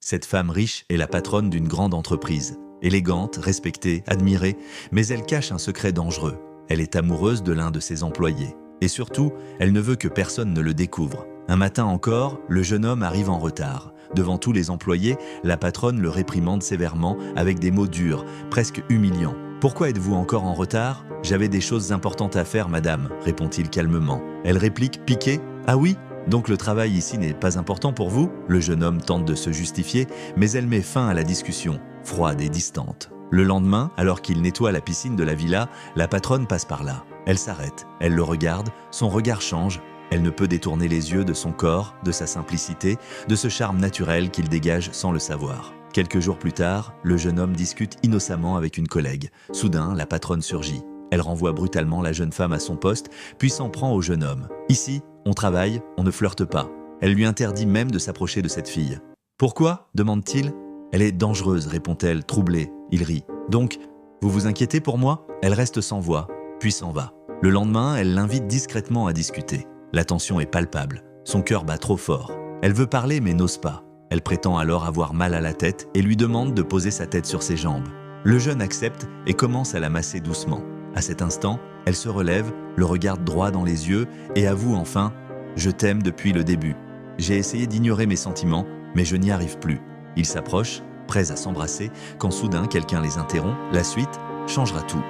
Cette femme riche est la patronne d'une grande entreprise. Élégante, respectée, admirée, mais elle cache un secret dangereux. Elle est amoureuse de l'un de ses employés. Et surtout, elle ne veut que personne ne le découvre. Un matin encore, le jeune homme arrive en retard. Devant tous les employés, la patronne le réprimande sévèrement avec des mots durs, presque humiliants. « Pourquoi êtes-vous encore en retard ? J'avais des choses importantes à faire, madame, répond-il calmement. Elle réplique, piquée, « Ah oui ? Donc le travail ici n'est pas important pour vous ?» Le jeune homme tente de se justifier, mais elle met fin à la discussion, froide et distante. Le lendemain, alors qu'il nettoie la piscine de la villa, la patronne passe par là. Elle s'arrête, elle le regarde, son regard change. Elle ne peut détourner les yeux de son corps, de sa simplicité, de ce charme naturel qu'il dégage sans le savoir. Quelques jours plus tard, le jeune homme discute innocemment avec une collègue. Soudain, la patronne surgit. Elle renvoie brutalement la jeune femme à son poste, puis s'en prend au jeune homme. « Ici, on travaille, on ne flirte pas. » Elle lui interdit même de s'approcher de cette fille. « Pourquoi ?» demande-t-il. « Elle est dangereuse, répond-elle, troublée. Il rit. « Donc, vous vous inquiétez pour moi ?» Elle reste sans voix, puis s'en va. Le lendemain, elle l'invite discrètement à discuter. La tension est palpable. Son cœur bat trop fort. Elle veut parler mais n'ose pas. Elle prétend alors avoir mal à la tête et lui demande de poser sa tête sur ses jambes. Le jeune accepte et commence à la masser doucement. À cet instant, elle se relève, le regarde droit dans les yeux et avoue enfin « Je t'aime depuis le début. J'ai essayé d'ignorer mes sentiments, mais je n'y arrive plus. » Ils s'approchent, prêts à s'embrasser, quand soudain quelqu'un les interrompt. La suite changera tout.